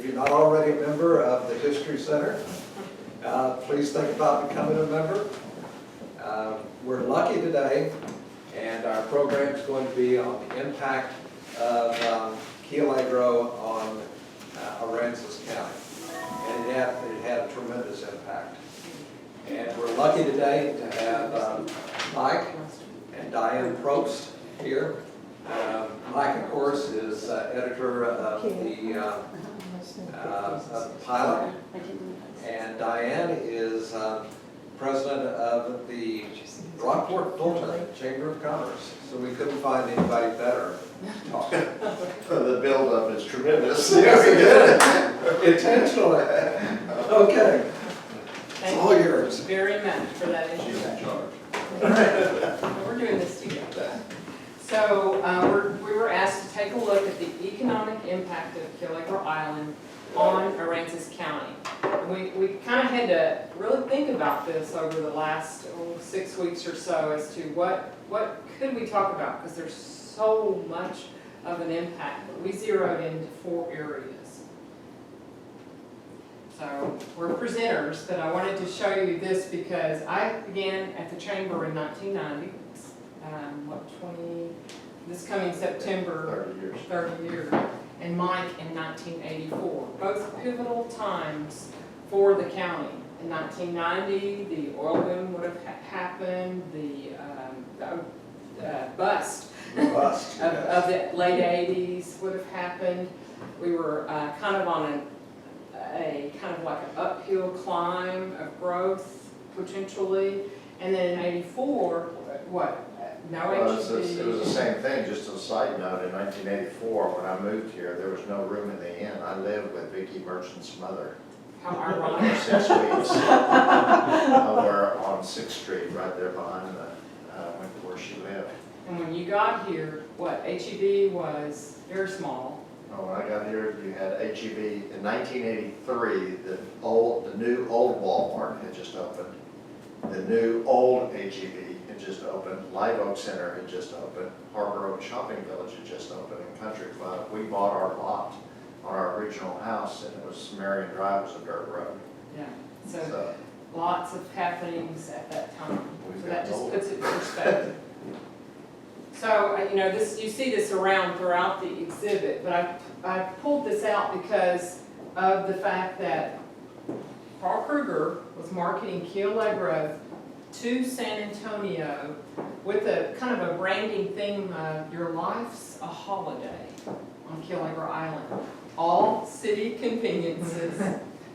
you're not already a member of the History Center, please think about becoming a member. We're lucky today, and our program is going to be on the impact of Key Allegro on Aransas County. And it had a tremendous impact. And we're lucky today to have Mike and Diane Probst here. Mike, of course, is editor of the Pilot, and Diane is president of the Rockport Fulton Chamber of Commerce. So we couldn't find anybody better to talk to. The build-up is tremendous. Intentionally. Okay. It's all yours. Very much for that She's in introduction. charge. We're doing this together. So we were asked to take a look at the economic impact of Key Allegro Island on Aransas County. We kind of had to really think about this over the last 6 weeks or so as to what could we talk about, because there's so much of an impact. But we zeroed into 4 areas. So we're presenters, but I wanted to show you this because I began at the Chamber in 1990. This coming September, 30 years, and Mike in 1984. Both pivotal times for the county. In 1990, the oil boom would have happened, the bust of the late 80s would have happened. We were kind of on a kind of like an uphill climb of growth, potentially. And then in 84, what? No Well, it was HB. the same thing, just as a side note, in 1984, when I moved here, there was no room in the inn. I lived with Vicki Merchant's mother How for ironic. 6 weeks. Over on 6th Street, right there behind where she lived. And when you got here, what, HEB was very small. Oh, when I got here, you had HEB. In 1983, the new old Walmart had just opened. The new old HEB had just opened. Live Oak Center had just opened. Harbor Oak Shopping Village had just opened. And Country Club. We bought our lot on our original house, and it was Marion Drive was a dirt road. Yeah. So lots of happenings at that time. So that just old. puts it in perspective. So, you know, you see this around throughout the exhibit, but I pulled this out because of the fact that Carl Kruger was marketing Key Allegro to San Antonio with a kind of a branding theme of your life's a holiday on Key Allegro Island. All city conveniences,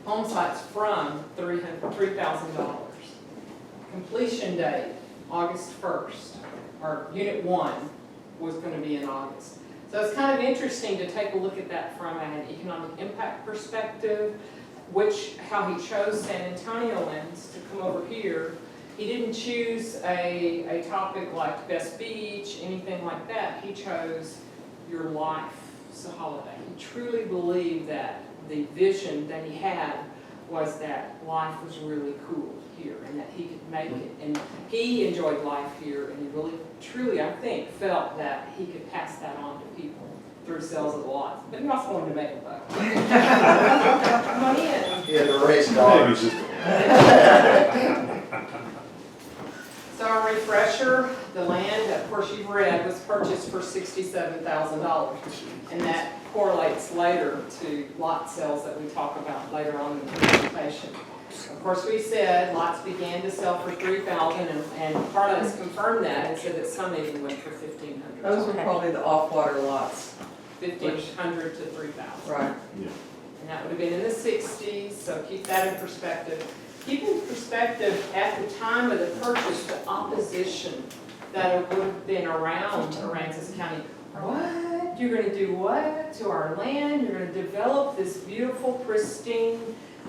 home sites from $3,000. Completion date, August 1st, or Unit 1 was going to be in August. So it's kind of interesting to take a look at that from an economic impact perspective, how he chose San Antonioans to come over here. He didn't choose a topic like Best Beach, anything like that. He chose your life's a holiday. He truly believed that the vision that he had was that life was really cool here and that he could make it. And he enjoyed life here, and he really, truly, I think, felt that he could pass that on to people through sales of lots. But he also wanted to make a buck. Come on in. He had to raise dollars. So a refresher, the land, of course you've read, was purchased for $67,000. And that correlates later to lot sales that we talk about later on in the presentation. Of course, we said lots began to sell for $3,000, and part of us confirmed that and said that some even went for $1,500. Those were probably the off-water lots. $1,500 to $3,000. Right. And that would have been in the 60s, so keep that in perspective. Keep in perspective, at the time of the purchase, the opposition that would have been around Aransas County. What? You're going to do what to our land? You're going to develop this beautiful, pristine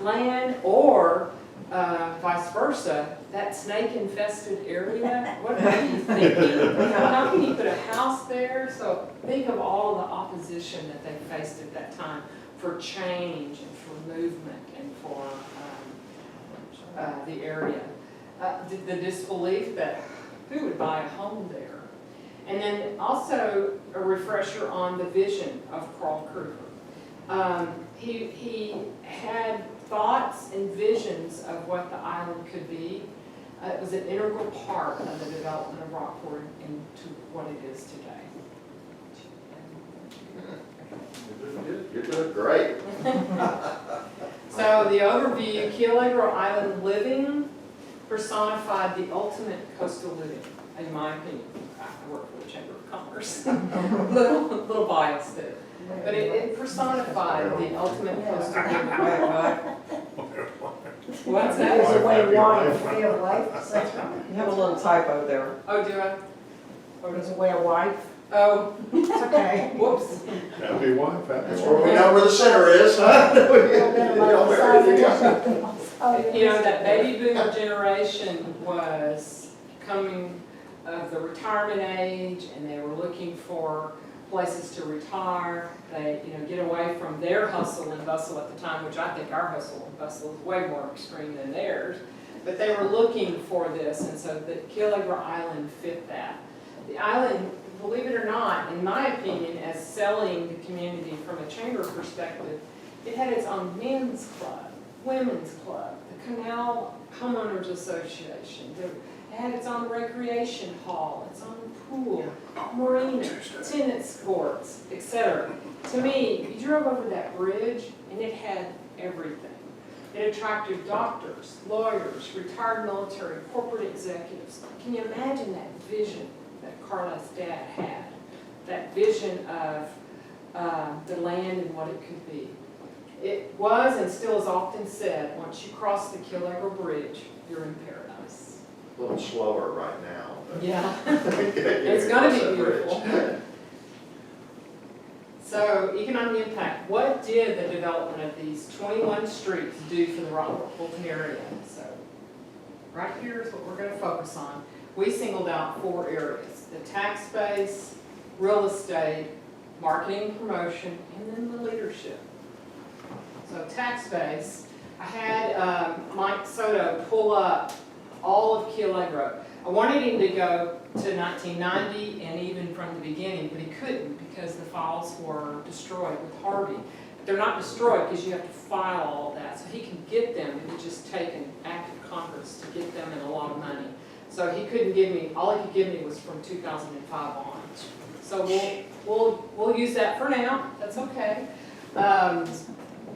land, or vice versa, that snake-infested area? What are you thinking? How can you put a house there? So think of all of the opposition that they faced at that time for change and for movement and for the area. The disbelief that who would buy a home there? And then also a refresher on the vision of Carl Kruger. he had thoughts and visions of what the island could be. It was an integral part of the development of Rockport into what it is today. You're doing great. So the overview, Key Allegro Island living personified the ultimate coastal living, in my opinion. I work for the Chamber of Commerce, little biased there. But it personified the ultimate coastal living. What's That was that? a way of life. Way of life. You have a little typo there. Oh, do I? It was a way of life. Oh, It's okay. whoops. Happy wife, happy That's wife. where we know where the center is, huh? A little bit of my side of You know, that baby boomer generation was coming of the retirement age, and they were looking for places to retire. They, get away from their hustle and bustle at the time, which I think our hustle and bustle is way more extreme than theirs. But they were looking for this, and so the Key Allegro Island fit that. The island, believe it or not, in my opinion, as selling the community from a chamber perspective, it had its own men's club, women's club, the Canal Homeowners Association. It had its own recreation hall, its own pool, marina, tennis courts, etc. To me, you drove over that bridge and it had everything. It attracted doctors, lawyers, retired military, corporate executives. Can you imagine that vision that Carla's dad had? That vision of the land and what it could be. It was and still is often said, once you cross the Key Allegro Bridge, you're in paradise. A little slower right now. But Yeah. It's gonna be beautiful. So, economic impact. What did the development of these 21 streets do for the Rockport Fulton area? So, right here is what we're going to focus on. We singled out 4 areas: the tax base, real estate, marketing and promotion, and then the leadership. So, tax base. I had Mike Soto pull up all of Key Allegro. I wanted him to go to 1990 and even from the beginning, but he couldn't because the files were destroyed with Harvey. But they're not destroyed because you have to file all of that. So he can get them. It would just take an act of Congress to get them and a lot of money. So he couldn't give me, all he could give me was from 2005 on. So we'll use that for now. That's okay.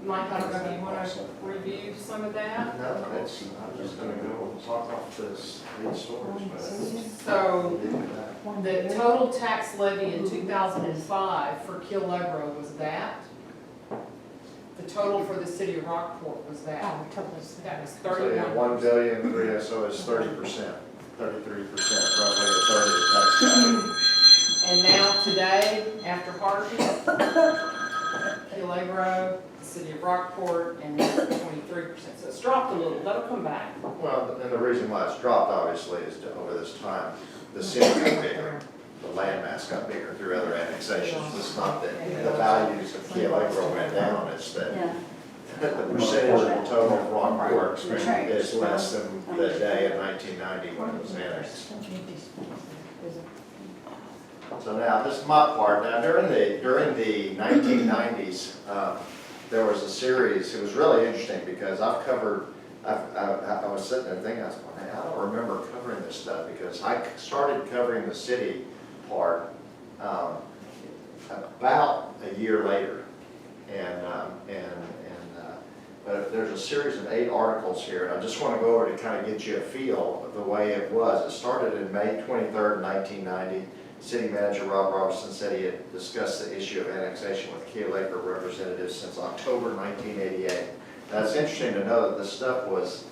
Mike, I don't know if you want to review some of that? No, it's, I'm just gonna go talk off this lead storage, but. So the total tax levy in 2005 for Key Allegro was that. The total for the city of Rockport was that. That was So yeah, 31. 1 billion, so it's 30%, 33%, roughly a third of the tax value. And now today, after Harvey, Key Allegro, the city of Rockport, and 23%. So it's dropped a little. That'll come back. Well, and the reason why it's dropped, obviously, is that over this time, the city got bigger, the landmass got bigger through other annexations. It's not that the values of Key Allegro went down, it's that the percentage of the total of Rockport is less than the day in 1990 when it was annexed. So now, this is my part. Now, during the 1990s, there was a series. It was really interesting because I was sitting there thinking, I was going, I don't remember covering this stuff because I started covering the city part about a year later, but there's a series of 8 articles here, and I just want to go over to kind of get you a feel of the way it was. It started in May 23rd, 1990. City Manager Rob Robertson said he had discussed the issue of annexation with Key Allegro representatives since October 1988. Now it's interesting to know that this stuff was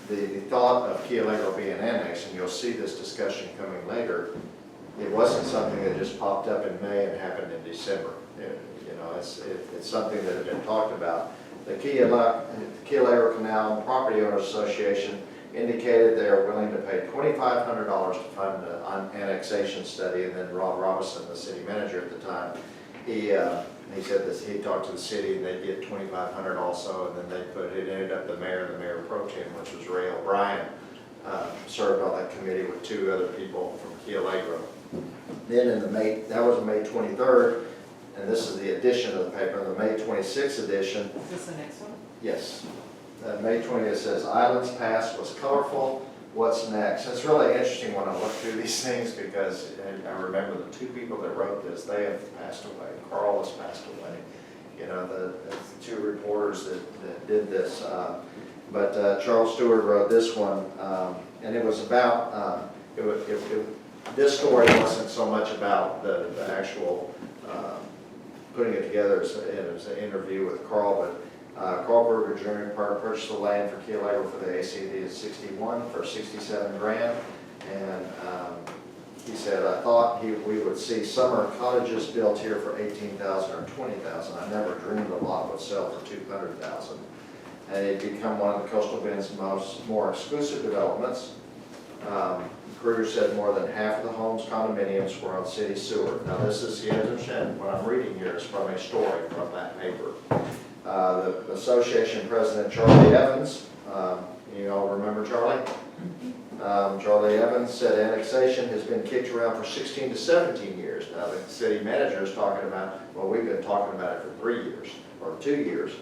the thought of Key Allegro being annexed, and you'll see this discussion coming later. It wasn't something that just popped up in May and happened in December. It's something that had been talked about. The Key Allegro Canal and Property Owners Association indicated they are willing to pay $2,500 to fund an annexation study, and then Rob Robinson, the city manager at the time, he said that he talked to the city and they'd get $2,500 also, and then it ended up the mayor pro tem, which was Ray O'Brien, served on that committee with 2 other people from Key Allegro. Then that was May 23rd, and this is the edition of the paper, the May 26th edition. Is this the next one? Yes. May 20th says, Islands Past was colorful, what's next? It's really interesting when I look through these things because I remember the two people that wrote this, they have passed away. Carl has passed away. You know, the two reporters that did this. But Charles Stewart wrote this one, and it was about, this story wasn't so much about the actual putting it together as an interview with Carl, but Carl Berger Jr. purchased the land for Key Allegro for the ACD at 61 for 67 grand, and he said, I thought we would see summer cottages built here for 18,000 or 20,000. I never dreamed a lot would sell for 200,000. And it become one of the coastal Bend's more exclusive developments. Kruger said more than half of the homes, condominiums were on city sewer. Now this is, what I'm reading here is from a story from that paper. The association president, Charlie Evans, you all remember Charlie? Charlie Evans said annexation has been kicked around for 16 to 17 years. Now the city manager is talking about, well, we've been talking about it for 3 years or 2 years.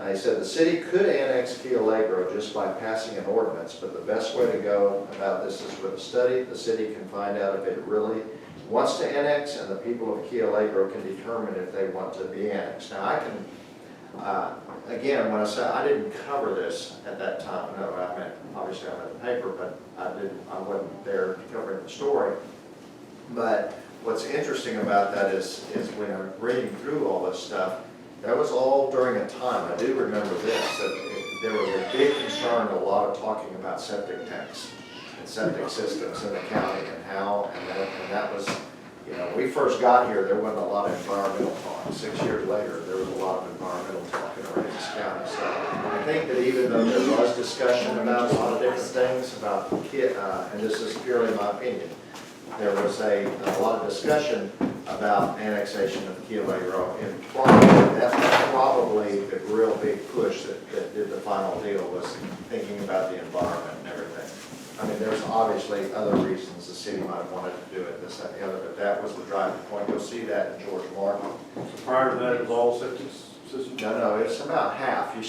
He said the city could annex Key Allegro just by passing an ordinance, but the best way to go about this is with a study. The city can find out if it really wants to annex, and the people of Key Allegro can determine if they want to be annexed. Now I can, again, when I said I didn't cover this at that time, no, I meant, obviously I read the paper, but I wasn't there covering the story. But what's interesting about that is when I'm reading through all this stuff, that was all during a time, I do remember this, that there was a big concern, a lot of talking about septic tanks and septic systems in the county and how, and that was, you know, when we first got here, there wasn't a lot of environmental talk. 6 years later, there was a lot of environmental talk in Aransas County. So I think that even though there was discussion about a lot of different things about and this is purely my opinion, there was a lot of discussion about annexation of Key Allegro, and that's probably the real big push that did the final deal was thinking about the environment and everything. I mean, there's obviously other reasons the city might have wanted to do it, this, that, and the other, but that was the driving point. You'll see that in George Martin. So prior to that, it was all septic system? No, it's about half. You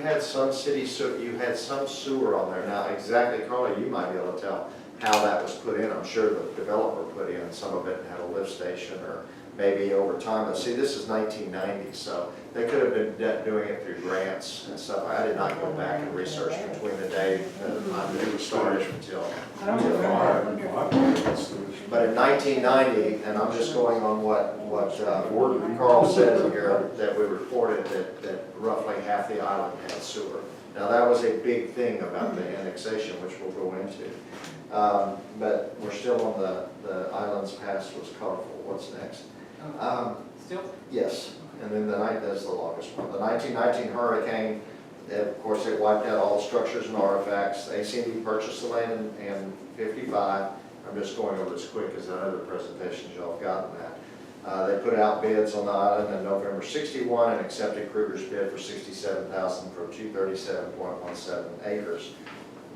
had some city, you had some sewer on there. Now, exactly, Carly, you might be able to tell how that was put in. I'm sure the developer put in some of it and had a lift station, or maybe over time. But see, this is 1990, so they could have been doing it through grants and stuff. I did not go back and research between the day I knew it started until. But in 1990, and I'm just going on what Carl said here, that we reported that roughly half the island had sewer. Now that was a big thing about the annexation, which we'll go into. But we're still on the islands past was colorful. What's next? Still? Yes, and then that's the longest one. The 1919 hurricane, of course, it wiped out all structures and artifacts. ACD purchased the land in 55. I'm just going over this quick because I know the presentations y'all have gotten that. They put out bids on the island in November 61 and accepted Kruger's bid for $67,000 for 237.17 acres.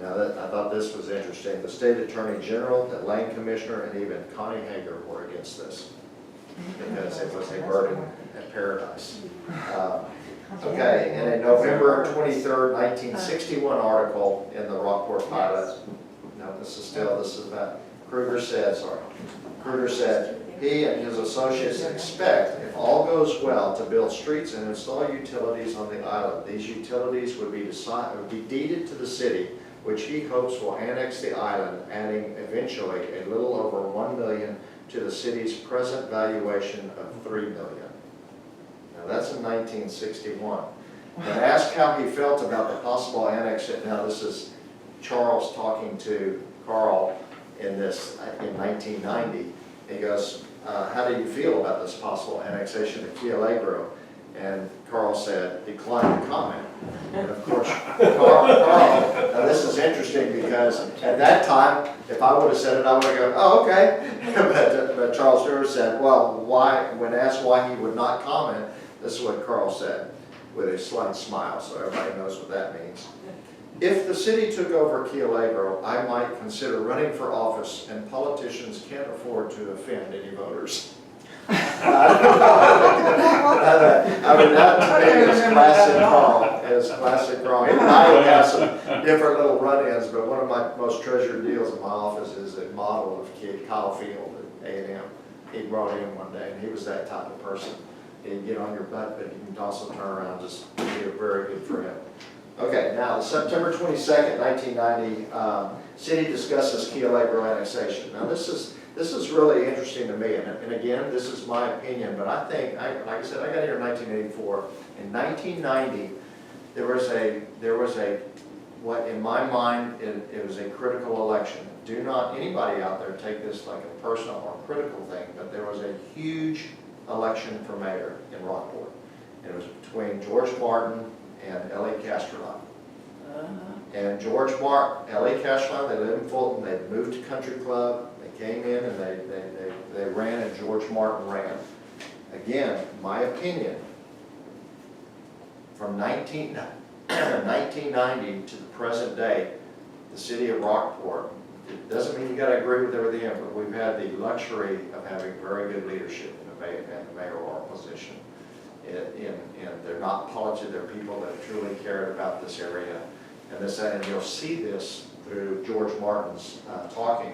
Now, I thought this was interesting. The state attorney general, the land commissioner, and even Connie Hager were against this because it was a burden at paradise. Okay, and a November 23rd, 1961 article in the Rockport Pilot. No, this is about, Kruger said, he and his associates expect, if all goes well, to build streets and install utilities on the island. These utilities would be deeded to the city, which he hopes will annex the island, adding eventually a little over $1 million to the city's present valuation of $3 million. Now that's in 1961. When asked how he felt about the possible annexation, now this is Charles talking to Carl in 1990. He goes, how do you feel about this possible annexation of Key Allegro? And Carl said, decline to comment. And of course, Carl, now this is interesting because at that time, if I would have said it, I would have gone, oh, okay. but Charles Stewart said, well, why? When asked why he would not comment, this is what Carl said with a slight smile, so everybody knows what that means. If the city took over Key Allegro, I might consider running for office, and politicians can't afford to offend any voters. I don't know I mean, that to me is classic Carl, is classic Carl. He and I would have some different little run-ins, but one of my most treasured deals in my office is a model of kid Kyle Field at A&M. He brought him one day, and he was that type of person. He'd get on your butt, but he can also turn around, just be a very good friend. Okay, now, September 22nd, 1990, city discusses Key Allegro annexation. Now, this is really interesting to me, and again, this is my opinion, but I think, like I said, I got here in 1984. In 1990, there was a, what in my mind, it was a critical election. Do not, anybody out there take this like a personal or critical thing, but there was a huge election for mayor in Rockport. And it was between George Martin and L.A. Castrolon. And George Martin, L.A. Castrolon, they lived in Fulton, they moved to Country Club, they came in and they ran, and George Martin ran. Again, my opinion, from 1990 to the present day, the city of Rockport, it doesn't mean you gotta agree with everything, but we've had the luxury of having very good leadership in the mayoral position. And they're not politics, they're people that truly cared about this area. And you'll see this through George Martin's talking.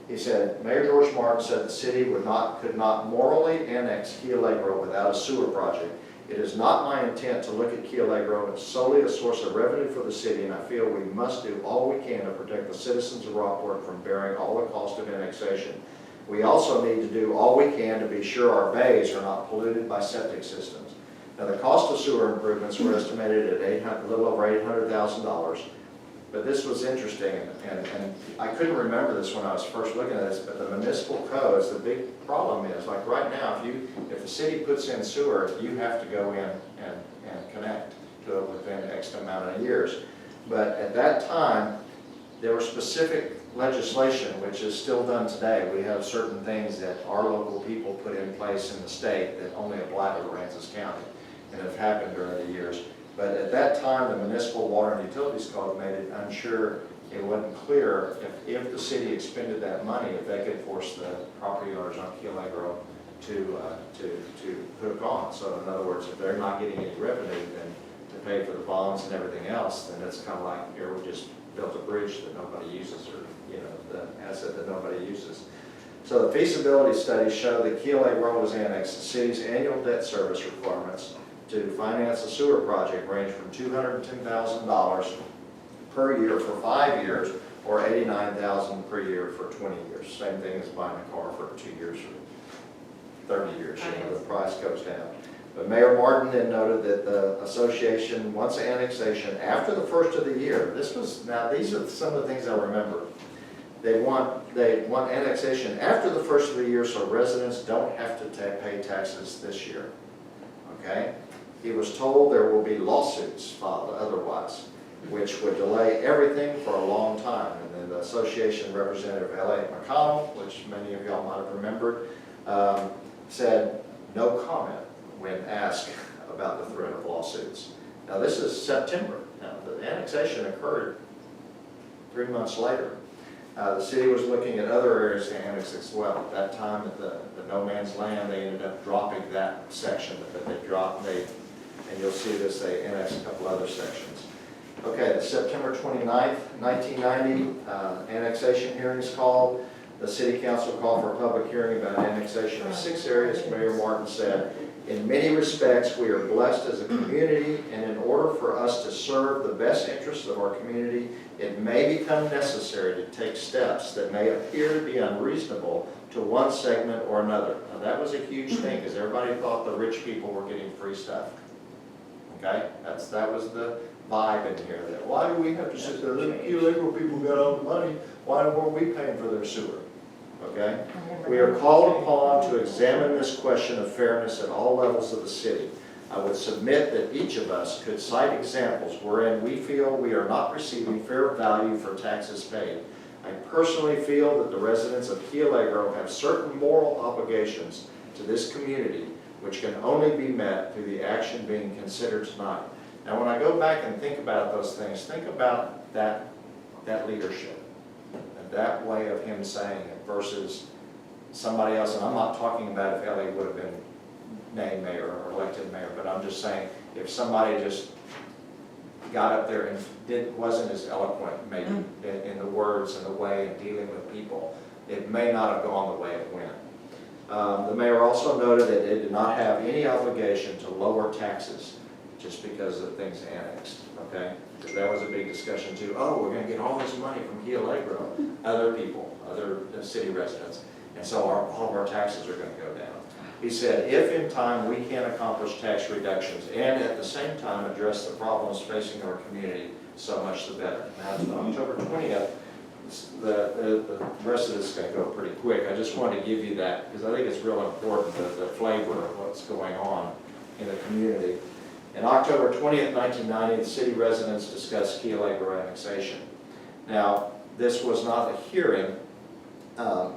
He said, Mayor George Martin said the city could not morally annex Key Allegro without a sewer project. It is not my intent to look at Key Allegro as solely a source of revenue for the city, and I feel we must do all we can to protect the citizens of Rockport from bearing all the cost of annexation. We also need to do all we can to be sure our bays are not polluted by septic systems. Now, the cost of sewer improvements were estimated at a little over $800,000. But this was interesting, and I couldn't remember this when I was first looking at this, but the municipal codes, the big problem is, like right now, if the city puts in sewer, you have to go in and connect to it within X amount of years. But at that time, there was specific legislation, which is still done today. We have certain things that our local people put in place in the state that only apply to Aransas County, and have happened during the years. But at that time, the Municipal Water and Utilities Code made it unsure, it wasn't clear if the city expended that money, if they could force the property owners on Key Allegro to hook on. So in other words, if they're not getting any revenue, then to pay for the bonds and everything else, then it's kind of like, here, we just built a bridge that nobody uses, or the asset that nobody uses. So the feasibility studies show that Key Allegro was annexed. The city's annual debt service requirements to finance a sewer project range from $210,000 per year for 5 years, or $89,000 per year for 20 years. Same thing as buying a car for 2 years or 30 years. The price goes down. But Mayor Martin then noted that the association wants annexation after the first of the year. Now these are some of the things I remember. They want annexation after the first of the year, so residents don't have to pay taxes this year. Okay? He was told there will be lawsuits filed otherwise, which would delay everything for a long time. And then the association representative, L.A. McConnell, which many of y'all might have remembered, said no comment when asked about the threat of lawsuits. Now this is September. Now the annexation occurred 3 months later. The city was looking at other areas to annex as well. At that time, at the no man's land, they ended up dropping that section that they dropped. And you'll see this, they annexed a couple other sections. Okay, the September 29th, 1990 annexation hearing is called. The city council called for a public hearing about annexation of 6 areas. Mayor Martin said, in many respects, we are blessed as a community, and in order for us to serve the best interests of our community, it may become necessary to take steps that may appear to be unreasonable to one segment or another. Now that was a huge thing, because everybody thought the rich people were getting free stuff. Okay, that was the vibe in here. That why do we have to sit there? Little Key Allegro people got all the money. Why weren't we paying for their sewer? Okay, we are called upon to examine this question of fairness at all levels of the city. I would submit that each of us could cite examples wherein we feel we are not receiving fair value for taxes paid. I personally feel that the residents of Key Allegro have certain moral obligations to this community, which can only be met through the action being considered tonight. Now when I go back and think about those things, think about that leadership and that way of him saying it versus somebody else. And I'm not talking about if Ellie would have been name mayor or elected mayor, but I'm just saying, if somebody just got up there and wasn't as eloquent maybe in the words and the way of dealing with people, it may not have gone the way it went. The mayor also noted that it did not have any obligation to lower taxes just because of things annexed, okay? Because that was a big discussion too. Oh, we're gonna get all this money from Key Allegro, other people, other city residents, and so all of our taxes are gonna go down. He said, if in time we can accomplish tax reductions and at the same time address the problems facing our community, so much the better. Now, it's October 20th. The rest of this is going to go pretty quick. I just wanted to give you that because I think it's real important, the flavor of what's going on in the community. In October 20th, 1990, the city residents discussed Key Allegro annexation. Now, this was not a hearing.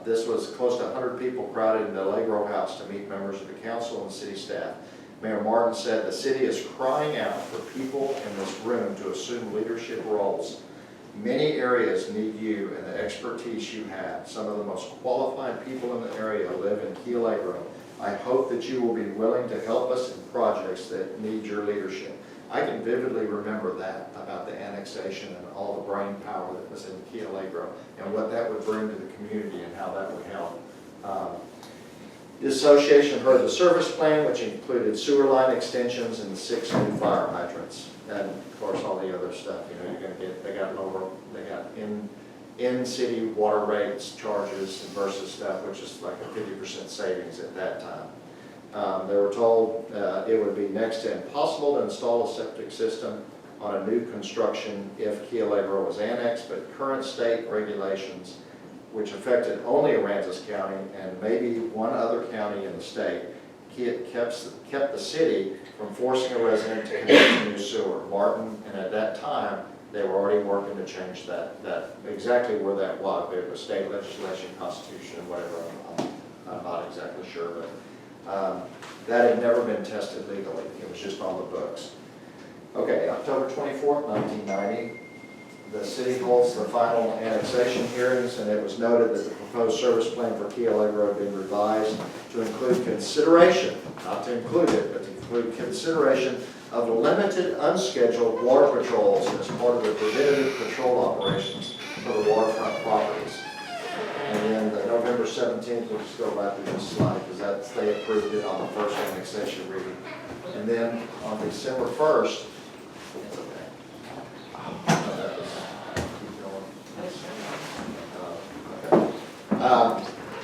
This was close to 100 people crowded in the Allegro house to meet members of the council and city staff. Mayor Martin said the city is crying out for people in this room to assume leadership roles. Many areas need you and the expertise you have. Some of the most qualified people in the area live in Key Allegro. I hope that you will be willing to help us in projects that need your leadership. I can vividly remember that about the annexation and all the brain power that was in Key Allegro and what that would bring to the community and how that would help. The association heard the service plan, which included sewer line extensions and 6 new fire hydrants. And of course, all the other stuff, you know, you're going to get, they got in-city water rates, charges versus stuff, which is like a 50% savings at that time. They were told it would be next to impossible to install a septic system on a new construction if Key Allegro was annexed, but current state regulations, which affected only Aransas County and maybe one other county in the state, kept the city from forcing a resident to connect to new sewer. Martin, and at that time, they were already working to change that exactly where that was. It was state legislation, constitution, whatever. I'm not exactly sure, but that had never been tested legally. It was just on the books. Okay, October 24th, 1990. The city holds the final annexation hearings, and it was noted that the proposed service plan for Key Allegro had been revised to include consideration, not to include it, but to include consideration of limited unscheduled water patrols as part of the preventative patrol operations for the waterfront properties. And then the November 17th, we'll just go back to this slide because they approved it on the first annexation reading. And then on December 1st, it's okay.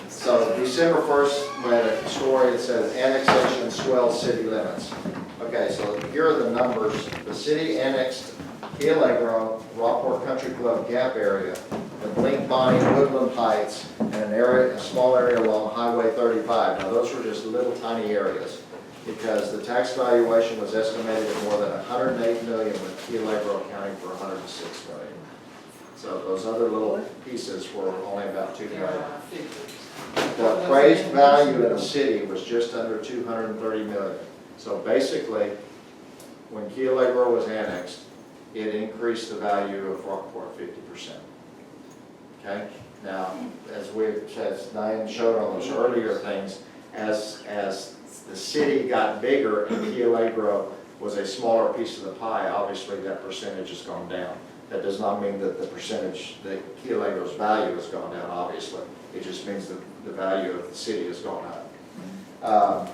So December 1st, we had a story that says annexation swells city limits. Okay, so here are the numbers. The city annexed Key Allegro, Rockport Country Club Gap area, with Link Bonnie, Woodland Heights, and a small area along Highway 35. Now those were just little tiny areas because the tax valuation was estimated at more than $108 million, with Key Allegro accounting for $106 million. So those other little pieces were only about $2 million. The appraised value in the city was just under $230 million. So basically, when Key Allegro was annexed, it increased the value of Rockport 50%. Okay? Now, as Diane showed on those earlier things, as the city got bigger and Key Allegro was a smaller piece of the pie, obviously that percentage has gone down. That does not mean that the percentage, that Key Allegro's value has gone down, obviously. It just means that the value of the city has gone up.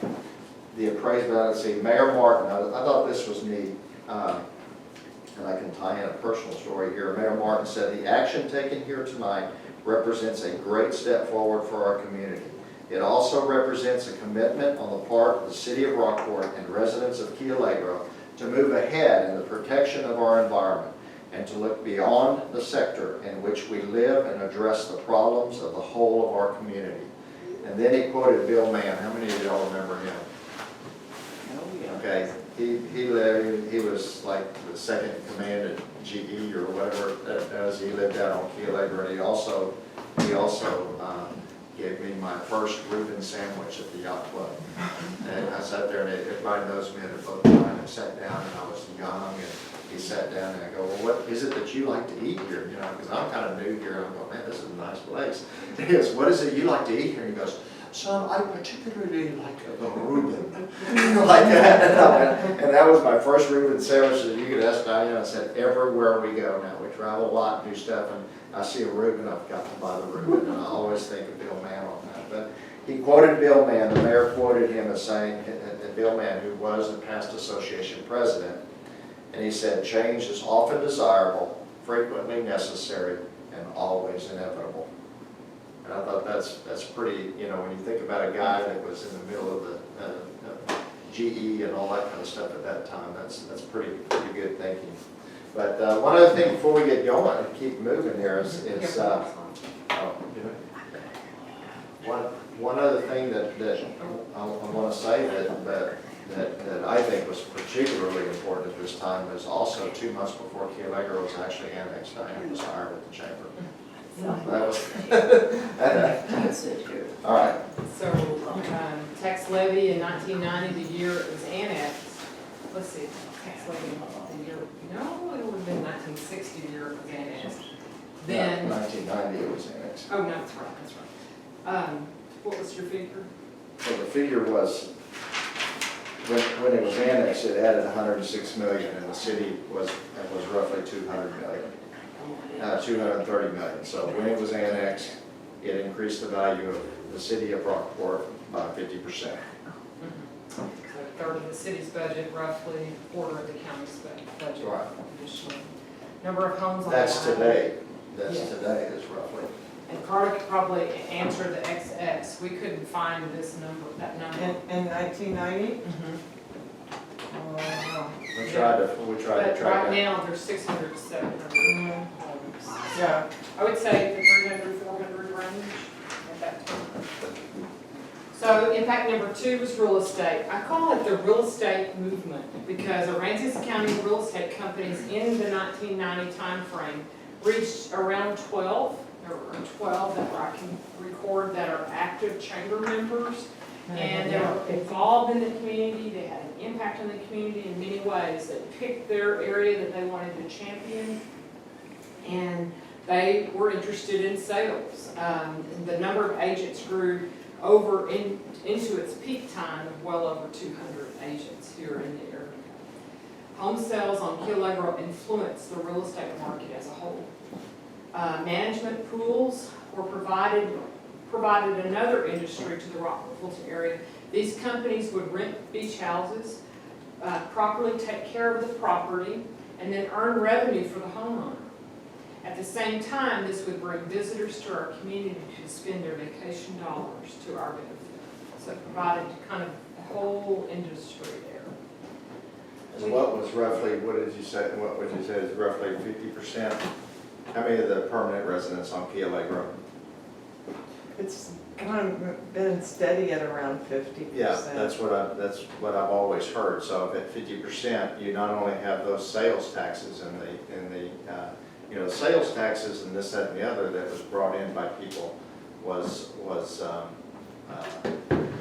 The appraised value, let's see, Mayor Martin, I thought this was neat, and I can tie in a personal story here. Mayor Martin said, the action taken here tonight represents a great step forward for our community. It also represents a commitment on the part of the city of Rockport and residents of Key Allegro to move ahead in the protection of our environment and to look beyond the sector in which we live and address the problems of the whole of our community. And then he quoted Bill Mann. How many of y'all remember him? Okay, he was like the second in command at GE or whatever that does. He lived out on Key Allegro, and he also gave me my first Reuben sandwich at the yacht club. And I sat there, and everybody knows me at a boat time, and sat down, and I was young, and he sat down, and I go, well, what is it that you like to eat here? You know, because I'm kind of new here, and I go, man, this is a nice place. And he goes, what is it you like to eat here? And he goes, son, I particularly like the Reuben, like that. And that was my first Reuben sandwich that you could ask Diane. I said, everywhere we go now, we travel a lot and do stuff, and I see a Reuben, I've got to buy the Reuben, and I always think of Bill Mann on that. But he quoted Bill Mann, the mayor quoted him as saying, and Bill Mann, who was the past association president, and he said, change is often desirable, frequently necessary, and always inevitable. And I thought that's pretty, you know, when you think about a guy that was in the middle of the GE and all that kind of stuff at that time, that's pretty good thinking. But one other thing before we get going, keep moving here, is one other thing that I want to say that I think was particularly important at this time is also 2 months before Key Allegro was actually annexed, Diane was hired at the chamber. That was, all right. So, tax levy in 1990, the year it was annexed, let's see, tax levy, the year, no, it would have been 1960, the year it was annexed. Then, 1990 it was annexed. oh, no, that's right. What was your figure? So the figure was, when it was annexed, it added 106 million, and the city was roughly 200 million. 230 million. So when it was annexed, it increased the value of the city of Rockport by 50%. So a third of the city's budget, roughly a quarter of the county's budget. Right. Additional number of homes on the That's island. today. That's Yeah. today is roughly. And Carter could probably answer the XX. We couldn't find this number, that number. In 1990? We tried to But track right that. now, there's 600 to 700 homes. Yeah. I would say the 300, 400 range at that time. So impact number 2 was real estate. I call it the real estate movement because Aransas County real estate companies in the 1990 timeframe reached around 12. There were 12 that I can record that are active chamber members. And they were involved in the community, they had an impact on the community in many ways. They picked their area that they wanted to champion, and they were interested in sales. The number of agents grew over into its peak time of well over 200 agents here in the area. Home sales on Key Allegro influenced the real estate market as a whole. Management pools were provided another industry to the Rockport Fulton area. These companies would rent beach houses, properly take care of the property, and then earn revenue for the homeowner. At the same time, this would bring visitors to our community to spend their vacation dollars to our benefit. So it provided kind of a whole industry there. And what was roughly, what would you say is roughly 50%? How many of the permanent residents on Key Allegro? It's kind of been steady at around 50%. Yeah, that's what I've always heard. So at 50%, you not only have those sales taxes and the sales taxes and this, that, and the other that was brought in by people was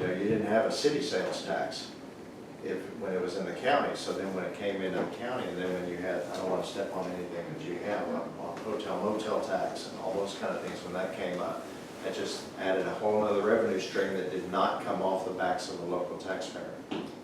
you didn't have a city sales tax when it was in the county. So then when it came into the county, and then when you had, I don't want to step on anything that you have, on hotel motel tax and all those kind of things, when that came up, it just added a whole other revenue stream that did not come off the backs of the local taxpayer.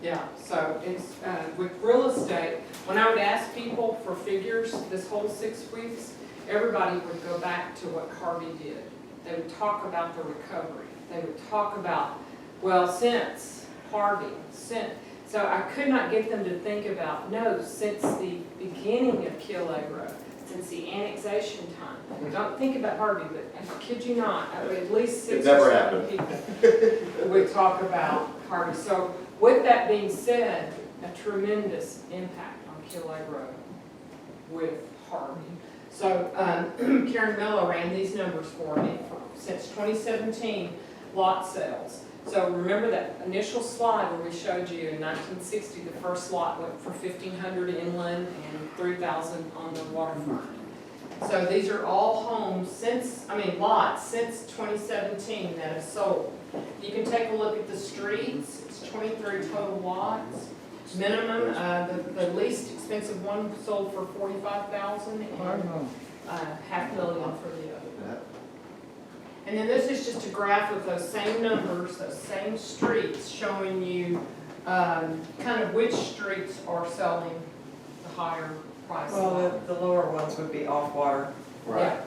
Yeah, so it's, with real estate, when I would ask people for figures this whole 6 weeks, everybody would go back to what Harvey did. They would talk about the recovery. They would talk about, well, since Harvey, so I could not get them to think about, no, since the beginning of Key Allegro, since the annexation time. Don't think about Harvey, but I kid you not, at least 6 or 7 people would talk about Harvey. So with that being said, a tremendous impact on Key Allegro with Harvey. So Karen Mello ran these numbers for me since 2017, lot sales. So remember that initial slide where we showed you in 1960, the first lot went for 1,500 inland and 3,000 on the waterfront. So these are all homes lots since 2017 that have sold. You can take a look at the streets. It's 23 total lots. Minimum, the least expensive one sold for $45,000 and $500,000 for the other. And then this is just a graph of those same numbers, those same streets, showing you kind of which streets are selling the higher price. Well, the lower ones would be off-water. Yeah.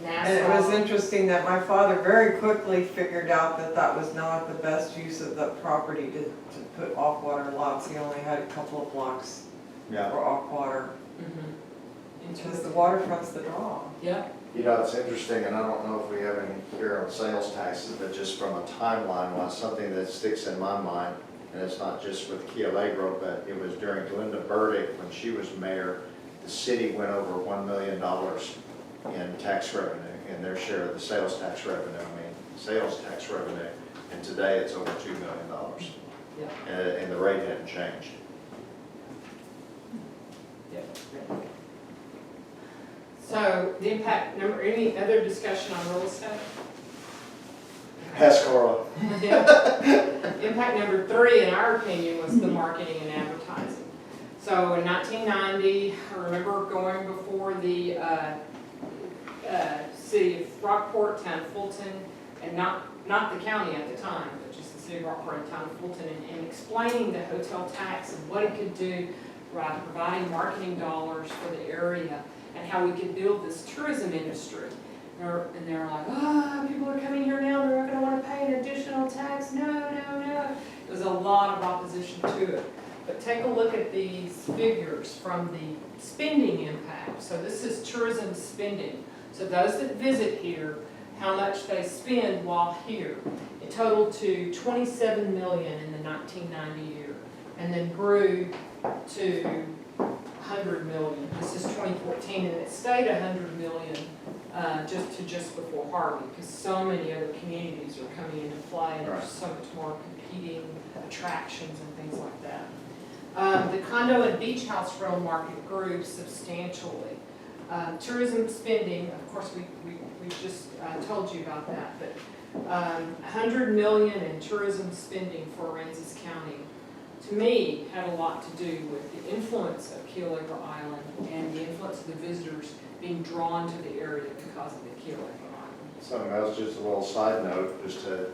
And it was Nassau. interesting that my father very quickly figured out that that was not the best use of the property to put off-water lots. He only had a couple of blocks Yeah. for off-water, Mhm. because the waterfront's the draw. Yeah. You know, it's interesting, and I don't know if we have any here on sales taxes, but just from a timeline, was something that sticks in my mind, and it's not just with Key Allegro, but it was during Glenda Burdick, when she was mayor, the city went over $1 million in tax revenue, in their share of the sales tax revenue, sales tax revenue, and today it's over $2 million. Yeah. And the rate hadn't changed. So the impact number, any other discussion on real estate? Ask Carla. Impact number 3, in our opinion, was the marketing and advertising. So in 1990, I remember going before the city of Rockport, town of Fulton, and not the county at the time, but just the city of Rockport and town of Fulton, and explaining the hotel tax and what it could do, providing marketing dollars for the area, and how we could build this tourism industry. And they're like, oh, people are coming here now, they're not gonna wanna pay an additional tax, no, no, no. There was a lot of opposition to it. But take a look at these figures from the spending impact. So this is tourism spending. So those that visit here, how much they spend while here. It totaled to $27 million in the 1990 year, and then grew to 100 million. This is 2014, and it stayed 100 million just before Harvey, because so many other communities are coming into play, and there's so much more competing attractions and things like that. The condo and beach house rental market grew substantially. Tourism spending, of course, we just told you about that, but 100 million in tourism spending for Aransas County, to me, had a lot to do with the influence of Key Allegro Island and the influence of the visitors being drawn to the area because of the Key Allegro Island. Something else, just a little side note, just to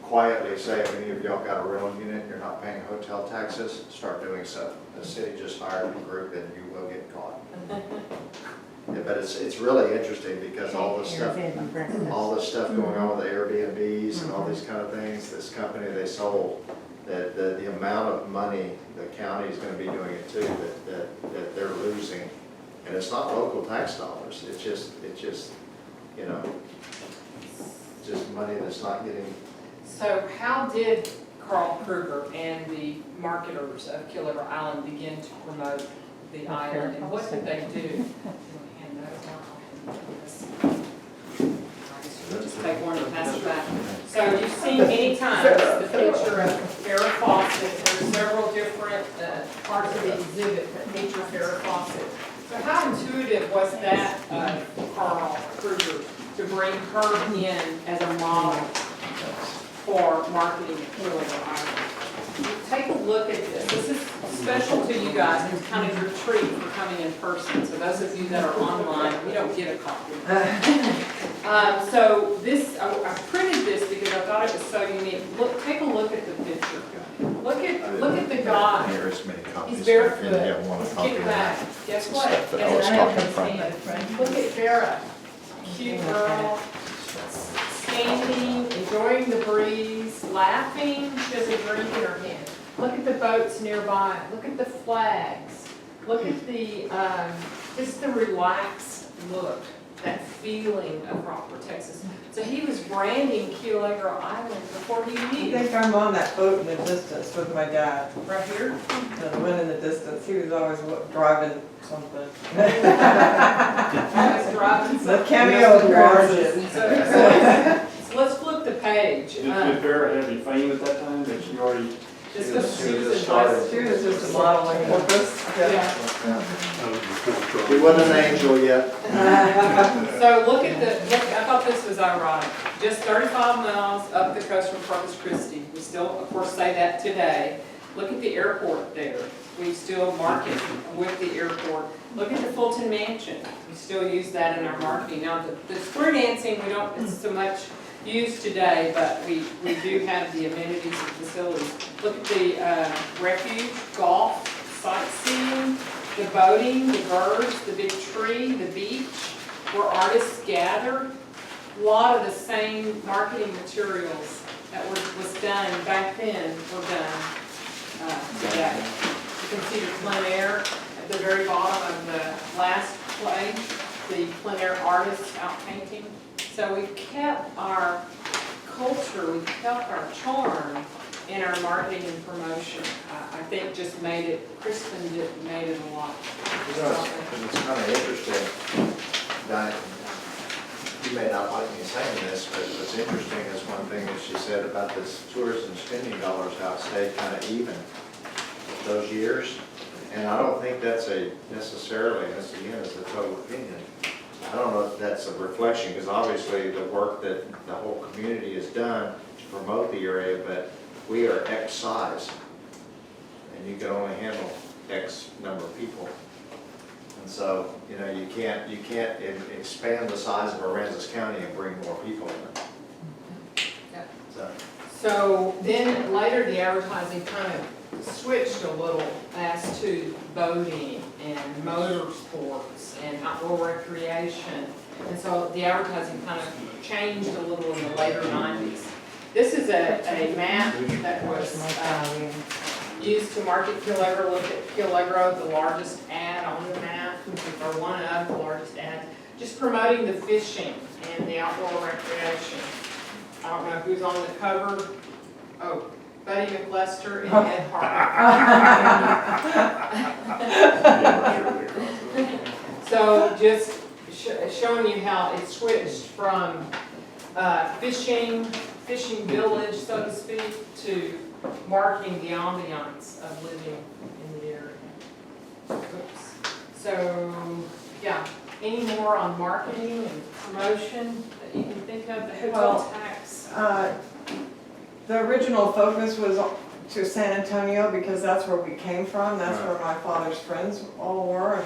quietly say, if any of y'all got a rental unit and you're not paying hotel taxes, start doing so. The city just hired a group and you will get caught. Yeah, but it's really interesting because all this stuff going on with the Airbnbs and all these kind of things, this company they sold, that the amount of money the county is going to be doing it too, that they're losing. And it's not local tax dollars, it's just, you know, just money that's not getting. So how did Carl Kruger and the marketers of Key Allegro Island begin to promote the island, and what did they do? Hand those out. Just take one and pass it back. So you've seen many times the picture of Farrah Fawcett. There's several different parts of the exhibit that feature Farrah Fawcett. So how intuitive was that of Carl Kruger to bring her in as a model for marketing at Key Allegro Island? Take a look at this. This is special to you guys. It's kind of your treat for coming in person. So those of you that are online, you don't get a copy. So this, I printed this because I thought it was so unique. Look, take a look at the picture. Look at the guy. He's barefoot. He's kicked back. Guess what? Look at Farrah. Cute girl. Standing, enjoying the breeze, laughing. She has a drink in her hand. Look at the boats nearby. Look at the flags. Look at the just the relaxed look, that feeling of Rockport, Texas. So he was branding Key Allegro Island before he I knew. think I'm on that boat in the distance with my dad. Right here. The one in the distance, he was always driving something. I was driving The some- cameo appearances. So let's flip the page. Did Farrah have any fame at that time? Did she already? This was She was Susan just started. West. She was just a modeling purpose. Yeah. He wasn't an angel yet. So look, I thought this was ironic. Just 35 miles up the coast from Corpus Christi. We still, of course, say that today. Look at the airport there. We still market with the airport. Look at the Fulton Mansion. We still use that in our marketing. Now, the square dancing, we don't, it's so much used today, but we do have the amenities and facilities. Look at the refuge, golf, sightseeing, the boating, the birds, the big tree, the beach, where artists gather. A lot of the same marketing materials that was done back then were done today. You can see the plein air at the very bottom of the last page, the plein air artists out painting. So we kept our culture, we kept our charm in our marketing and promotion. I think just made it, crispened it, made it a lot. You know, it's kind of interesting, Diane, you may not like me saying this, but what's interesting is one thing that she said about this tourism spending dollars, how it stayed kind of even those years. And I don't think that's necessarily, that's again, is a total opinion. I don't know if that's a reflection, because obviously the work that the whole community has done to promote the area, but we are X size, and you can only handle X number of people. And so, you know, you can't expand the size of Aransas County and bring more people in. Yeah. So then later the advertising kind of switched a little as to boating and motorsports and outdoor recreation. And so the advertising kind of changed a little in the later 90s. This is a map that was used to market Key Allegro. Look at Key Allegro, the largest ad on the map, or one of the largest ads, just promoting the fishing and the outdoor recreation. I don't know who's on the cover. Oh, Buddy McLester and Ed Harper. So just showing you how it switched from fishing village, so to speak, to marketing the ambiance of living in the area. Oops. So, yeah, any more on marketing and promotion that you can think of? The hotel tax? The original focus was to San Antonio because that's where we came from. That's where my father's friends all were,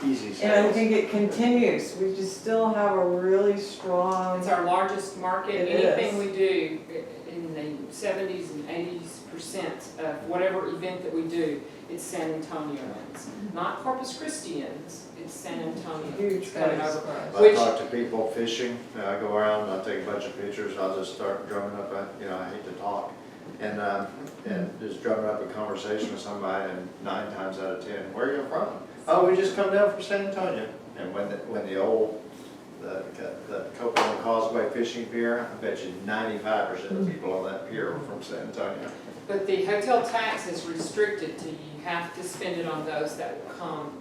Easy and I sales. think it continues. We just still have a really strong. It's our largest market. It Anything is. we do in the 70s and 80% of whatever event that we do, it's San Antonians. Not Corpus Christians, it's San Antonio. Huge coming place over. for us. I Which- talk to people fishing, I go around, I take a bunch of pictures, I'll just start drumming up, I hate to talk. And just drumming up a conversation with somebody, and 9 times out of 10, where are you from? Oh, we just come down from San Antonio. And when the old, the Copeland Causeway fishing pier, I bet you 95% of the people on that pier are from San Antonio. But the hotel tax is restricted to, you have to spend it on those that will come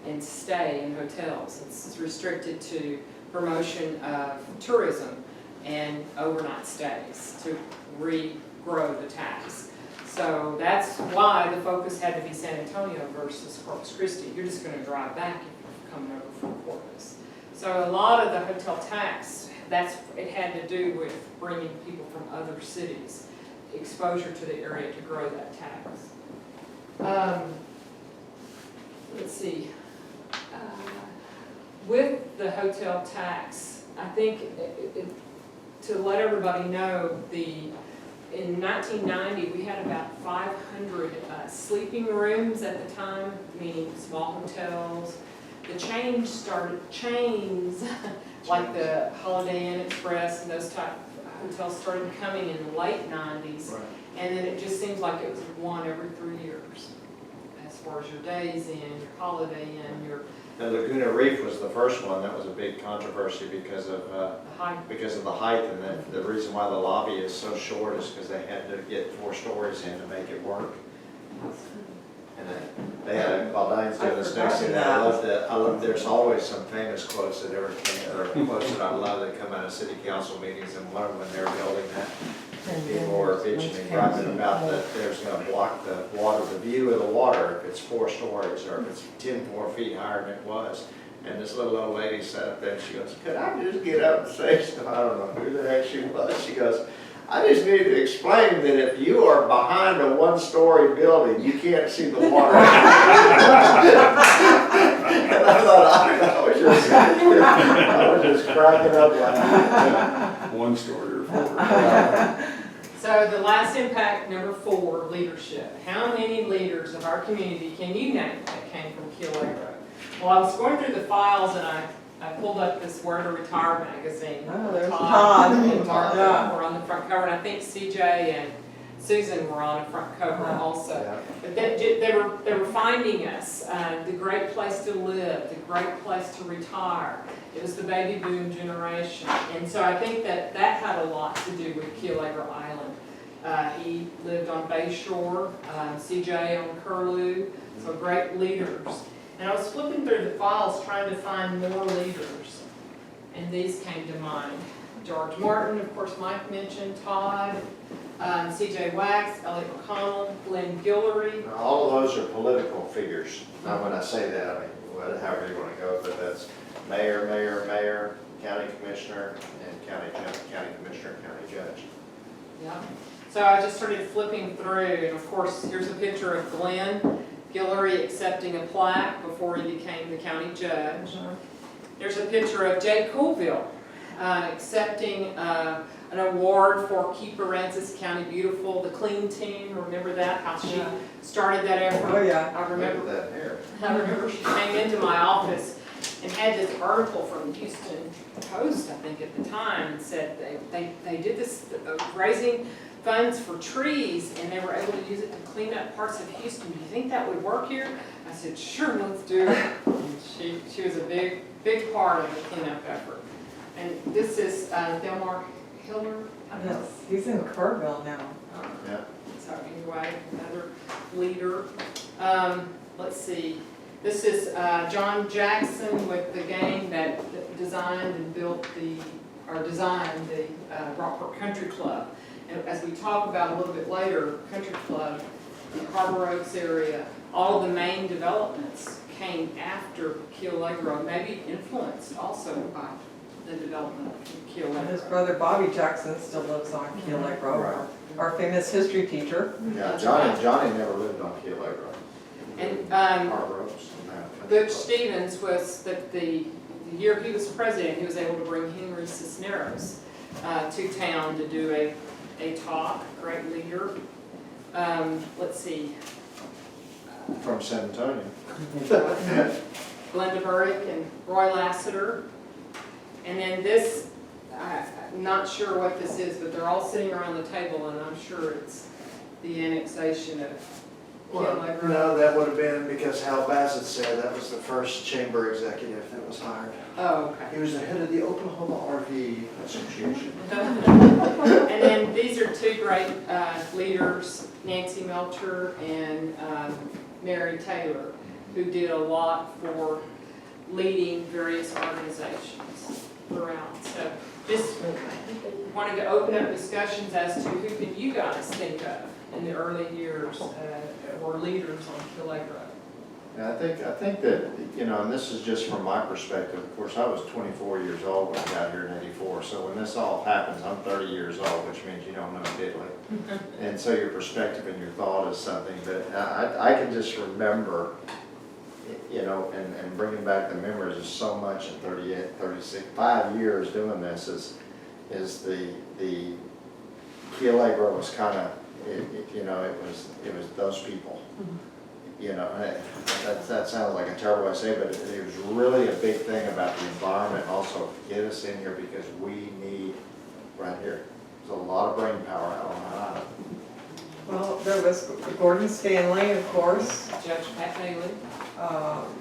and stay in hotels. It's restricted to promotion of tourism and overnight stays to regrow the tax. So that's why the focus had to be San Antonio versus Corpus Christi. You're just gonna drive back if you're coming over from Corpus. So a lot of the hotel tax, it had to do with bringing people from other cities, exposure to the area to grow that tax. Let's see. With the hotel tax, I think to let everybody know, in 1990, we had about 500 sleeping rooms at the time, meaning small hotels. The chains like the Holiday Inn Express and those type of hotels started coming in the late 90s. Right. And then it just seems like it was one every 3 years. As far as your Days Inn, your Holiday Inn, your Now Laguna Reef was the first one, that was a big controversy because of high. the height, and the reason why the lobby is so short is because they had to get 4 stories in to make it work. And they had, while Diane's doing this next thing, I love, there's always some famous quotes that ever came, or quotes that I love that come out of city council meetings, and one of them when they're building that, people were bitching and griping about that there's gonna block the water, the view of the water, if it's 4 stories, or if it's 10 more feet higher than it was. And this little old lady sat up there and she goes, could I just get up and say, so I don't know who the heck she was, she goes, I just need to explain that if you are behind a one-story building, you can't see the water. And I thought, I was just cracking up laughing. One story or four. So the last impact, number 4, leadership. How many leaders of our community can you name that came from Key Allegro? Well, I was going through the files and I pulled up this Where to Retire magazine. Oh, there's Todd Todd. and Martha Yeah. were on the front cover, and I think CJ and Susan were on the front cover also. Yeah. But they were finding us, the great place to live, the great place to retire. It was the baby boom generation. And so I think that had a lot to do with Key Allegro Island. He lived on Bayshore, CJ on Curlew, so great leaders. And I was flipping through the files trying to find more leaders, and these came to mind. George Martin, of course, Mike mentioned, Todd, CJ Wax, Elliot McConnell, Glenn Guillory. All of those are political figures. Now, when I say that, I mean, however you want to go, but that's mayor, county commissioner, and county commissioner, county judge. Yeah. So I just started flipping through, and of course, here's a picture of Glenn Guillory accepting a plaque before he became the county judge. There's a picture of Jay Colville accepting an award for Keep Aransas County Beautiful, the Clean Team. Remember that, how she started that effort? Oh, yeah. I remember Look at that hair. I remember she came into my office and had this article from the Houston Post, I think at the time, and said they did this raising funds for trees, and they were able to use it to clean up parts of Houston. Do you think that would work here? I said, sure, let's do it. And she was a big part of the cleanup effort. And this is Delmar Hiller. Yes, he's in Kerrville now. Yeah. So anyway, another leader. Let's see. This is John Jackson with the gang that designed and built designed the Rockport Country Club. And as we talk about a little bit later, Country Club, the Harbor Oaks area, all of the main developments came after Key Allegro, maybe influenced also by the development of Key And his Allegro. brother Bobby Jackson still lives on Key Allegro, our famous history teacher. Yeah, Johnny never lived on Key Allegro. And Harbor Oaks and that. Butch Stevens was the year he was president, he was able to bring Henry Cisneros to town to do a talk, great leader. Let's see. From San Antonio. Glenda Burdick and Roy Lassiter. And then this, I'm not sure what this is, but they're all sitting around the table, and I'm sure it's the annexation of Key Well, Allegro. no, that would have been because Hal Bassett said that was the first chamber executive that was hired. Oh, okay. He was the head of the Oklahoma RV Association. And then these are two great leaders, Nancy Melcher and Mary Taylor, who did a lot for leading various organizations throughout. So just wanted to open up discussions as to who can you guys think of in the early years or leaders on Key Allegro. Yeah, I think that, you know, and this is just from my perspective, of course, I was 24 years old when I got here in '84, so when this all happens, I'm 30 years old, which means you don't know diddly. And so your perspective and your thought is something that I can just remember, you know, and bringing back the memories of so much in 38, 36, 5 years doing this is the Key Allegro was kind of, you know, it was those people. You know, that sounds like a terrible way to say, but it was really a big thing about the environment also to get us in here because we need right here. There's a lot of brain power out on that island. Well, there was Gordon Stanley, of course, Judge Pat Haley.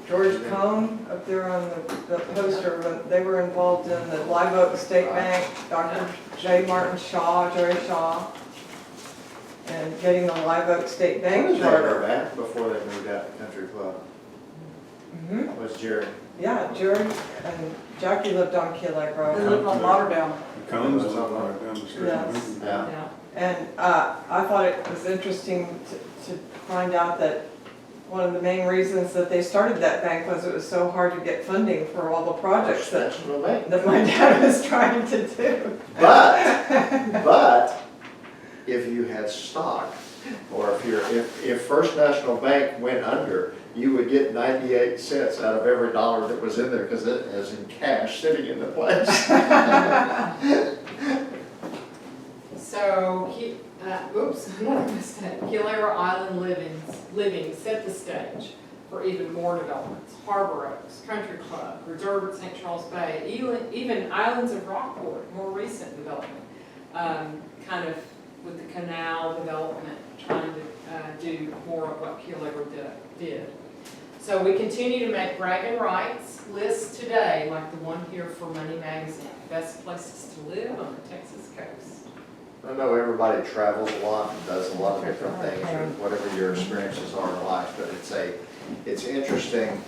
George Cohn up there on the poster, when they were involved in the Live Oak State Bank, Dr. J. Martin Shaw, Jerry Shaw, and getting the Live Oak State When Bank was they charter. back before they moved out to Country Club? Mhm. Was Jerry? Yeah, Jerry and Jackie lived on Key Allegro. They live on Lauderdale. Cones is up right down the street. Yes. Yeah. Yeah. And I thought it was interesting to find out that one of the main reasons that they started that bank was it was so hard to get funding for all the projects that That's what I mean. my dad was trying to do. But if you had stock, or if First National Bank went under, you would get 98 cents out of every dollar that was in there, because it is in cash sitting in the place. So, another mistake. Key Allegro Island Living set the stage for even more developments. Harbor Oaks, Country Club, Reserve at St. Charles Bay, even Islands of Rockport, more recent development. Kind of with the canal development, trying to do more of what Key Allegro did. So we continue to make bragging rights lists today, like the one here for Money Magazine, best places to live on the Texas coast. I know everybody travels a lot and does a lot of different things, or whatever your experiences are in life, but it's interesting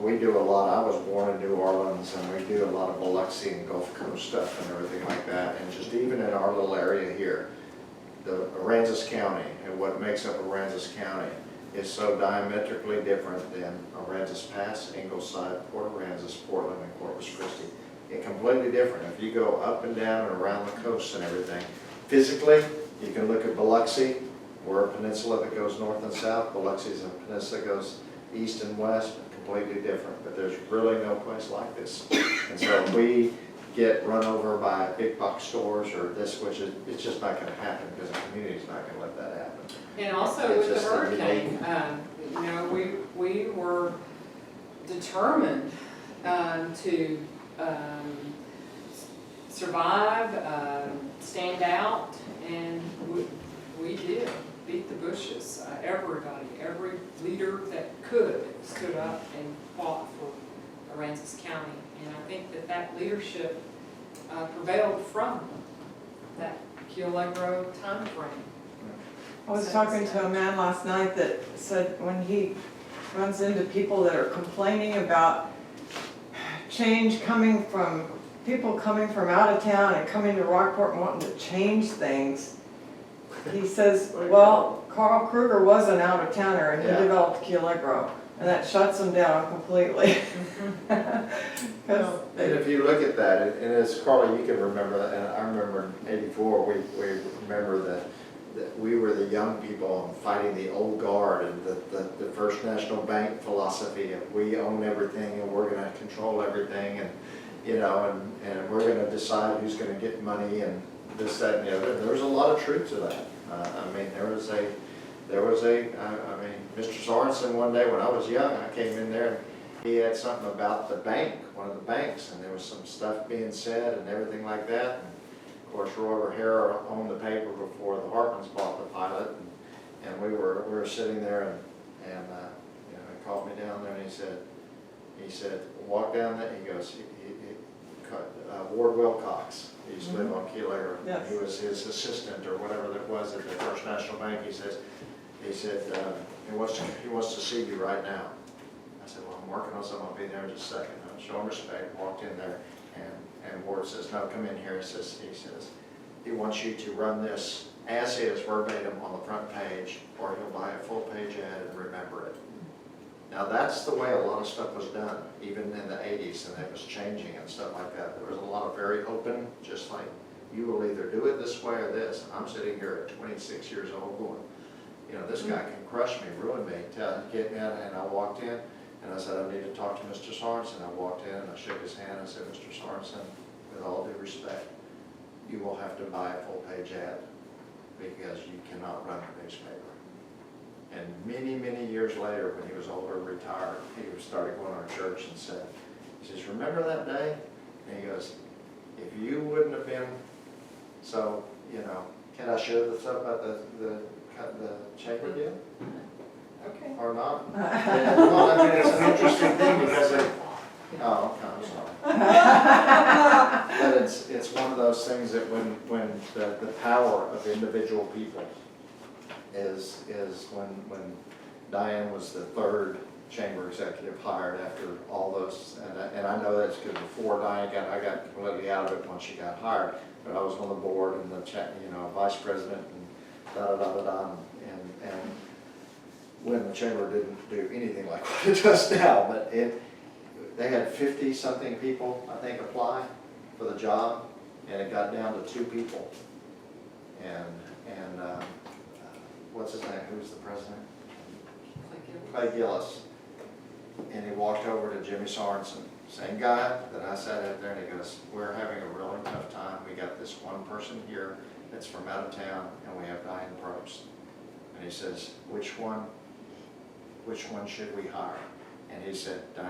we do a lot. I was born in New Orleans, and we do a lot of Biloxi and Gulf Coast stuff and everything like that, and just even in our little area here, the Aransas County, and what makes up Aransas County is so diametrically different than Aransas Pass, Ingleside, Port Aransas, Portland, and Corpus Christi. It's completely different. If you go up and down and around the coast and everything, physically, you can look at Biloxi. We're a peninsula that goes north and south. Biloxi is a peninsula that goes east and west, completely different. But there's really no place like this. And so if we get run over by big box stores or this, which is, it's just not going to happen because the community's not going to let that happen. And also It's with the just hurricane, you know, we were determined to survive, stand out, and we did beat the bushes. Everybody, every leader that could stood up and fought for Aransas County. And I think that leadership prevailed from that Key Allegro time frame. I was talking to a man last night that said when he runs into people that are complaining about change coming from, people coming from out of town and coming to Rockport and wanting to change things, he says, well, Carl Kruger was an out-of-towner and he Yeah. developed Key Allegro, and that shuts him down completely. And if you look at that, and as Carly, you can remember that, and I remember in '84, we remember that we were the young people fighting the old guard and the First National Bank philosophy of we own everything and we're going to control everything, and you know, and we're going to decide who's going to get money and this, that, and the other. There was a lot of truth to that. I mean, there was a, Mr. Sorensen one day when I was young, I came in there and he had something about the bank, one of the banks, and there was some stuff being said and everything like that. And of course, Roy O'Hara owned the paper before the Hartmans bought the Pilot, and we were sitting there, and you know, he called me down there and he said, walk down there. He goes, Ward Wilcox. He used to live on Key Allegro. Yes. He was his assistant or whatever that was at the First National Bank. He said he wants to see you right now. I said, well, I'm working on something. I'll be there in just a second. I show him respect. Walked in there, and Ward says, no, come in here. He says he wants you to run this as is verbatim on the front page, or he'll buy a full page ad and remember it. Now that's the way a lot of stuff was done, even in the 80s, and it was changing and stuff like that. There was a lot of very open, just like, you will either do it this way or this. And I'm sitting here at 26 years old going, you know, this guy can crush me, ruin me, get me out. And I walked in, and I said, I need to talk to Mr. Sorensen. I walked in, and I shook his hand. I said, Mr. Sorensen, with all due respect, you will have to buy a full page ad because you cannot run a newspaper. And many, many years later, when he was older and retired, he started going to our church and said, he says, remember that day? And he goes, if you wouldn't have been so, you know, can I share the stuff about the chamber deal? Okay. Or not? Well, I mean, it's an interesting thing because oh, okay, I'm sorry. But it's one of those things that when the power of individual people is when Diane was the third chamber executive hired after all those, and I know that's because before Diane I got completely out of it once she got hired, but I was on the board and vice president and da-da-da-da-da, and when the chamber didn't do anything like what it does now, but they had 50-something people, I think, apply for the job, and it got down to 2 people. and what's his name, who's the president? Like, Clay Gillis. And he walked over to Jimmy Sorensen, same guy that I sat out there, and he goes, we're having a really tough time. We got this one person here that's from out of town, and we have Diane Probst. And he says, which one should we hire? And he said, Diane.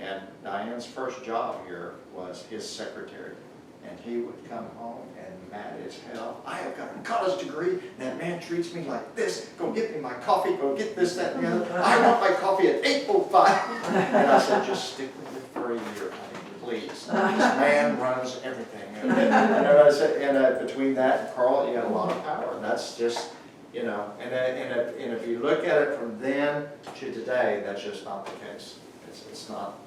And Diane's first job here was his secretary. And he would come home and mad as hell. I have got a college degree, and that man treats me like this. Go get me my coffee, go get this, that, and the other. I want my coffee at 8:05. And I said, just stick with it for a year, honey, please. This man runs everything. And I said, and between that and Carl, you got a lot of power. And that's just, and if you look at it from then to today, that's just not the case. It's not,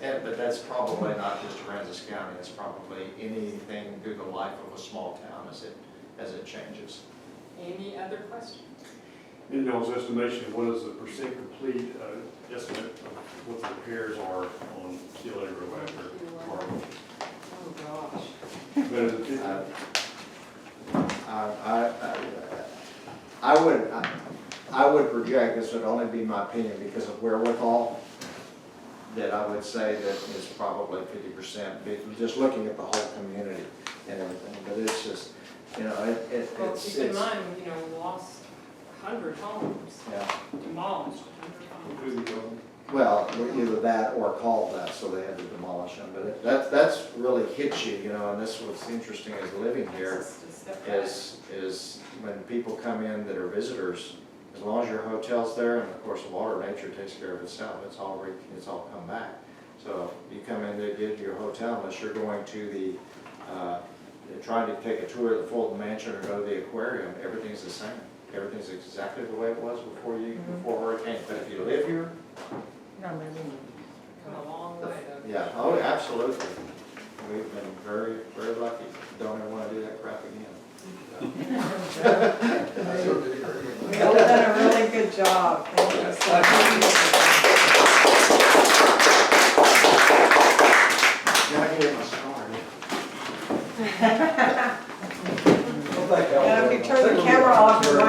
but that's probably not just Aransas County, it's probably anything through the life of a small town as it changes. any other questions? In y'all's estimation, what is the percent complete estimate of what the repairs are on Key Allegro after Marvin? Oh, gosh. But is it 50? I would project, this would only be my opinion because of wherewithal, that I would say that it's probably 50%, just looking at the whole community and everything, but it's just, Well, it's. keep in mind, we lost 100 homes, Yeah, demolished 100 homes. Including building? well, either that or called that, so they had to demolish them, but that's really hits you, and this what's interesting is living here. It's just a step back. is when people come in that are visitors, as long as your hotel's there, and of course, water, nature takes care of itself, it's all come back. So you come in to get your hotel, unless you're going to trying to take a tour of the Fulton Mansion or go to the aquarium, everything's the same. Everything's exactly the way it was before hurricane. But if you live here, Come a long way, though. yeah, oh, absolutely. We've been very, very lucky. Don't ever want to do that crap again. You've done a really good job. Thank you so Now I can get my scar. much. And if you turn the camera off, your mic